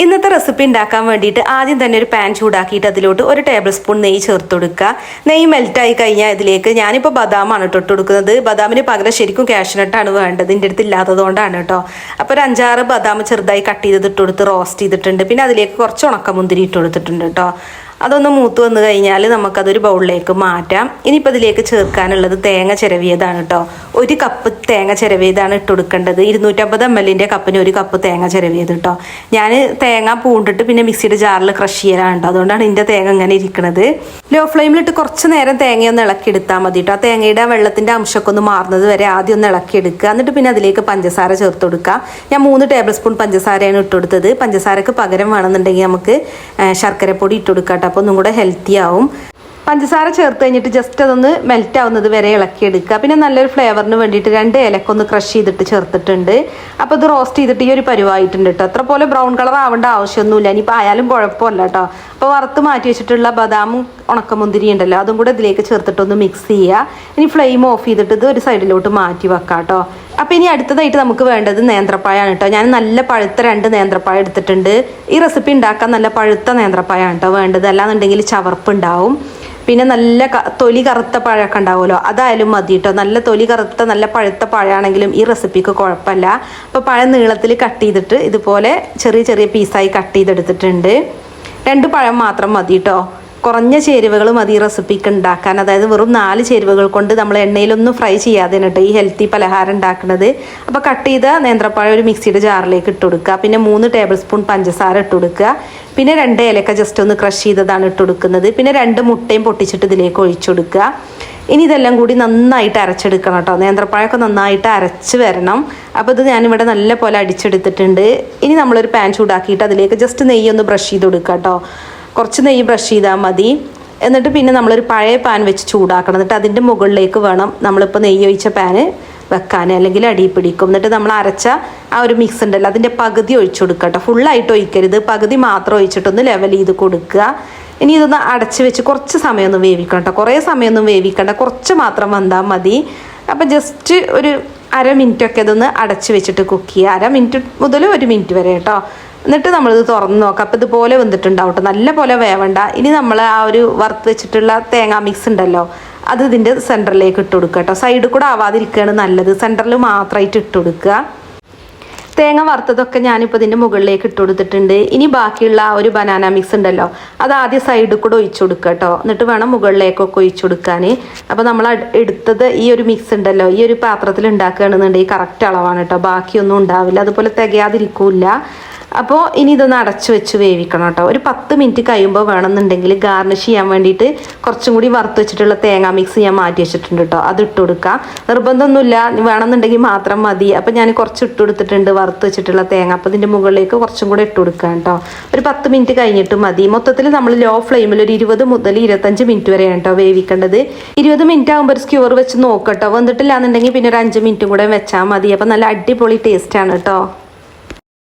ഇന്നത്തെ റെസിപ്പി ഉണ്ടാക്കാൻ വേണ്ടിയിട്ട് ആദ്യം തന്നെ ഒരു പാൻ ചൂടാക്കിയിട്ട് അതിലോട്ട് 1 ടേബിൾ സ്പൂൺ നെയ്യ് ചേർത്ത് കൊടുക്കുക. നെയ്യ് മെൽറ്റായി കഴിഞ്ഞാൽ ഇതിലേക്ക് ഞാനിപ്പോൾ ബദാമാണ് ഇട്ട് കൊടുക്കുന്നത്. ബദാമിന് പകരം ശരിക്കും കാഷ്നട്ടാണ് വേണ്ടത്, എൻ്റെ അടുത്ത് ഇല്ലാത്തതുകൊണ്ടാണ് കേട്ടോ. അപ്പോൾ ഒരു 5-6 ബദാം ചെറുതായി കട്ട് ചെയ്ത് ഇട്ട് കൊടുത്ത് റോസ്റ്റ് ചെയ്തിട്ടുണ്ട്. പിന്നെ അതിലേക്ക് കുറച്ച് ഉണക്കമുന്തിരി ഇട്ട് കൊടുത്തിട്ടുണ്ട് കേട്ടോ. അതൊന്ന് മൂത്ത് വന്നു കഴിഞ്ഞാൽ നമുക്കതൊരു ബൗളിലേക്ക് മാറ്റാം. ഇനിയിപ്പോൾ ഇതിലേക്ക് ചേർക്കാനുള്ളത് തേങ്ങ ചിരവിയതാണ് കേട്ടോ. 1 കപ്പ് തേങ്ങ ചിരവിയതാണ് ഇട്ട് കൊടുക്കേണ്ടത്. 250 ml കപ്പിന് 1 കപ്പ് തേങ്ങ ചിരവിയത് കേട്ടോ. ഞാൻ തേങ്ങ പൂണ്ടിട്ട് പിന്നെ മിക്സിയുടെ ജാറിൽ ക്രഷ് ചെയ്യാനാണ് കേട്ടോ. അതുകൊണ്ടാണ് ഇതിൻ്റെ തേങ്ങ ഇങ്ങനെ ഇരിക്കുന്നത്. ലോ ഫ്ലെയിമിലിട്ട് കുറച്ച് നേരം തേങ്ങയൊന്ന് ഇളക്കിയെടുത്താൽ മതി കേട്ടോ. തേങ്ങയുടെ വെള്ളത്തിൻ്റെ അംശമൊക്കെ ഒന്ന് മാറുന്നത് വരെ ആദ്യം ഒന്ന് ഇളക്കിയെടുക്കുക. എന്നിട്ട് പിന്നെ അതിലേക്ക് പഞ്ചസാര ചേർത്ത് കൊടുക്കുക. ഞാൻ 3 ടേബിൾ സ്പൂൺ പഞ്ചസാരയാണ് ഇട്ട് കൊടുത്തത്. പഞ്ചസാരക്ക് പകരം വേണമെന്നുണ്ടെങ്കിൽ നമുക്ക് ശർക്കരപ്പൊടി ഇട്ട് കൊടുക്കാം കേട്ടോ. അപ്പോൾ ഒന്നും കൂടെ ഹെൽത്തി ആവും. പഞ്ചസാര ചേർത്ത് കഴിഞ്ഞിട്ട് ജസ്റ്റ് അതൊന്ന് മെൽറ്റ് ആവുന്നത് വരെ ഇളക്കിയെടുക്കുക. പിന്നെ നല്ലൊരു ഫ്ലേവറിന് വേണ്ടിയിട്ട് 2 ഏലക്കൊന്ന് ക്രഷ് ചെയ്തിട്ട് ചേർത്തിട്ടുണ്ട്. അപ്പോൾ ഇത് റോസ്റ്റ് ചെയ്തിട്ട് ഈ ഒരു പരുവായിട്ടുണ്ട് കേട്ടോ. അത്ര പോലെ ബ്രൗൺ കളർ ആവേണ്ട ആവശ്യമൊന്നുമില്ല. ഇനിയിപ്പോൾ ആയാലും കുഴപ്പമില്ല കേട്ടോ. അപ്പോൾ വറുത്ത് മാറ്റി വെച്ചിട്ടുള്ള ബദാമും ഉണക്കമുന്തിരി ഉണ്ടല്ലോ, അതും കൂടെ ഇതിലേക്ക് ചേർത്തിട്ടൊന്ന് മിക്സ് ചെയ്യുക. ഇനി ഫ്ലെയിം ഓഫ് ചെയ്തിട്ട് ഇത് ഒരു സൈഡിലോട്ട് മാറ്റി വെക്കാം കേട്ടോ. അപ്പോൾ ഇനി അടുത്തതായിട്ട് നമുക്ക് വേണ്ടത് നേന്ത്രപ്പായാണ് കേട്ടോ. ഞാൻ നല്ല പഴുത്ത 2 നേന്ത്രപ്പായ എടുത്തിട്ടുണ്ട്. ഈ റെസിപ്പി ഉണ്ടാക്കാൻ നല്ല പഴുത്ത നേന്ത്രപ്പായാണ് കേട്ടോ വേണ്ടത്. അല്ലാന്നുണ്ടെങ്കിൽ ചവർപ്പ് ഉണ്ടാവും. പിന്നെ നല്ല തൊലി കറുത്ത പഴമൊക്കെ ഉണ്ടാവുമല്ലോ, അതായാലും മതി കേട്ടോ. നല്ല തൊലി കറുത്ത നല്ല പഴുത്ത പഴമാണെങ്കിലും ഈ റെസിപ്പിക്ക് കുഴപ്പമില്ല. അപ്പോൾ പഴം നീളത്തിൽ കട്ട് ചെയ്തിട്ട് ഇതുപോലെ ചെറിയ ചെറിയ പീസായി കട്ട് ചെയ്തെടുത്തിട്ടുണ്ട്. 2 പഴം മാത്രം മതി കേട്ടോ. കുറഞ്ഞ ചേരുവകൾ മതി റെസിപ്പിക്ക് ഉണ്ടാക്കാൻ. അതായത് വെറും 4 ചേരുവകൾ കൊണ്ട് നമ്മൾ എണ്ണയിലൊന്നും ഫ്രൈ ചെയ്യാതെ കേട്ടോ ഈ ഹെൽത്തി പലഹാരം ഉണ്ടാക്കുന്നത്. അപ്പോൾ കട്ട് ചെയ്ത നേന്ത്രപ്പഴം ഒരു മിക്സിയുടെ ജാറിലേക്ക് ഇട്ട് കൊടുക്കുക. പിന്നെ 3 ടേബിൾ സ്പൂൺ പഞ്ചസാര ഇട്ട് കൊടുക്കുക. പിന്നെ 2 ഏലക്ക ജസ്റ്റ് ഒന്ന് ക്രഷ് ചെയ്തതാണ് ഇട്ട് കൊടുക്കുന്നത്. പിന്നെ 2 മുട്ടയും പൊട്ടിച്ചിട്ട് ഇതിലേക്ക് ഒഴിച്ചു കൊടുക്കുക. ഇനി ഇതെല്ലാം കൂടി നന്നായിട്ട് അരച്ചെടുക്കണം കേട്ടോ. നേന്ത്രപ്പഴമൊക്കെ നന്നായിട്ട് അരച്ച് വരണം. അപ്പോൾ ഇത് ഞാനിവിടെ നല്ല പോലെ അടിച്ചെടുത്തിട്ടുണ്ട്. ഇനി നമ്മളൊരു പാൻ ചൂടാക്കിയിട്ട് അതിലേക്ക് ജസ്റ്റ് നെയ്യൊന്ന് ബ്രഷ് ചെയ്ത് കൊടുക്കുക കേട്ടോ. കുറച്ച് നെയ്യ് ബ്രഷ് ചെയ്താൽ മതി. എന്നിട്ട് പിന്നെ നമ്മളൊരു പഴയ പാൻ വെച്ച് ചൂടാക്കണം. എന്നിട്ട് അതിൻ്റെ മുകളിലേക്ക് വേണം നമ്മളിപ്പോൾ നെയ്യ് ഒഴിച്ച പാന് വെക്കാൻ, അല്ലെങ്കിൽ അടി പിടിക്കും. എന്നിട്ട് നമ്മൾ അരച്ച ആ ഒരു മിക്സ് ഉണ്ടല്ലോ അതിൻ്റെ പകുതി ഒഴിച്ചു കൊടുക്കുക കേട്ടോ. ഫുള്ളായിട്ട് ഒഴിക്കരുത്, പകുതി മാത്രം ഒഴിച്ചിട്ടൊന്ന് ലെവൽ ചെയ്ത് കൊടുക്കുക. ഇനി ഇതൊന്ന് അടച്ച് വെച്ച് കുറച്ച് സമയമൊന്നും വേവിക്കണം കേട്ടോ. കുറേ സമയമൊന്നും വേവിക്കണ്ട, കുറച്ച് മാത്രം വന്നാൽ മതി. അപ്പോൾ ജസ്റ്റ് ഒരു 1/2 മിനിറ്റൊക്കെ ഇതൊന്ന് അടച്ച് വെച്ചിട്ട് കുക്ക് ചെയ്യുക. 1/2 മിനിറ്റ് മുതൽ 1 മിനിറ്റ് വരെ കേട്ടോ. എന്നിട്ട് നമ്മളിത് തുറന്ന് നോക്കാം. അപ്പോൾ ഇതുപോലെ വെന്തിട്ടുണ്ടാവും കേട്ടോ. നല്ല പോലെ വേവണ്ട. ഇനി നമ്മൾ ആ ഒരു വറുത്ത് വെച്ചിട്ടുള്ള തേങ്ങാ മിക്സ് ഉണ്ടല്ലോ അത് ഇതിൻ്റെ സെൻറ്ററിലേക്ക് ഇട്ട് കൊടുക്കുക കേട്ടോ. സൈഡിൽ കൂടെ ആവാതിരിക്കുകയാണ് നല്ലത്. സെൻറ്ററിൽ മാത്രമായിട്ട് ഇട്ട് കൊടുക്കുക. തേങ്ങ വറുത്തതൊക്കെ ഞാനിപ്പോൾ ഇതിൻ്റെ മുകളിലേക്ക് ഇട്ട് കൊടുത്തിട്ടുണ്ട്. ഇനി ബാക്കിയുള്ള ആ ഒരു ബനാന മിക്സ് ഉണ്ടല്ലോ അത് ആദ്യം സൈഡിൽ കൂടെ ഒഴിച്ചു കൊടുക്കുക കേട്ടോ. എന്നിട്ട് വേണം മുകളിലേക്കൊക്കെ ഒഴിച്ചു കൊടുക്കാൻ. അപ്പോൾ നമ്മൾ എടുത്തത് ഈ ഒരു മിക്സ് ഉണ്ടല്ലോ ഈ ഒരു പാത്രത്തിൽ ഉണ്ടാക്കുകയാണെന്നുണ്ടെങ്കിൽ കറക്റ്റ് അളവാണ് കേട്ടോ. ബാക്കിയൊന്നും ഉണ്ടാവില്ല, അതുപോലെ തികയാതിരിക്കില്ല. അപ്പോൾ ഇനി ഇതൊന്ന് അടച്ചു വെച്ച് വേവിക്കണം കേട്ടോ. ഒരു 10 മിനിറ്റ് കഴിയുമ്പോൾ വേണമെന്നുണ്ടെങ്കിൽ ഗാർണിഷ് ചെയ്യാൻ വേണ്ടിയിട്ട് കുറച്ചും കൂടി വറുത്ത് വെച്ചിട്ടുള്ള തേങ്ങാ മിക്സ് ഞാൻ മാറ്റി വെച്ചിട്ടുണ്ട് കേട്ടോ. അത് ഇട്ട് കൊടുക്കുക. നിർബന്ധമൊന്നുമില്ല, വേണമെന്നുണ്ടെങ്കിൽ മാത്രം മതി. അപ്പോൾ ഞാൻ കുറച്ച് ഇട്ട് കൊടുത്തിട്ടുണ്ട് വറുത്ത് വെച്ചിട്ടുള്ള തേങ്ങ. അപ്പോൾ ഇതിൻ്റെ മുകളിലേക്ക് കുറച്ചും കൂടെ ഇട്ട് കൊടുക്കുക കേട്ടോ. ഒരു 10 മിനിറ്റ് കഴിഞ്ഞിട്ട് മതി. മൊത്തത്തിൽ നമ്മൾ ലോ ഫ്ലെയിമിൽ ഒരു 20 മുതൽ 25 മിനിറ്റ് വരെയാണ് കേട്ടോ വേവിക്കേണ്ടത്. 20 മിനിറ്റ് ആകുമ്പോൾ ഒരു സ്ക്യൂർ വെച്ച് നോക്കട്ടോ. വന്നിട്ടില്ല എന്നുണ്ടെങ്കിൽ പിന്നെ ഒരു 5 മിനിറ്റും കൂടെ വെച്ചാൽ മതി. അപ്പോൾ നല്ല അടിപൊളി ടേസ്റ്റാണ് കേട്ടോ.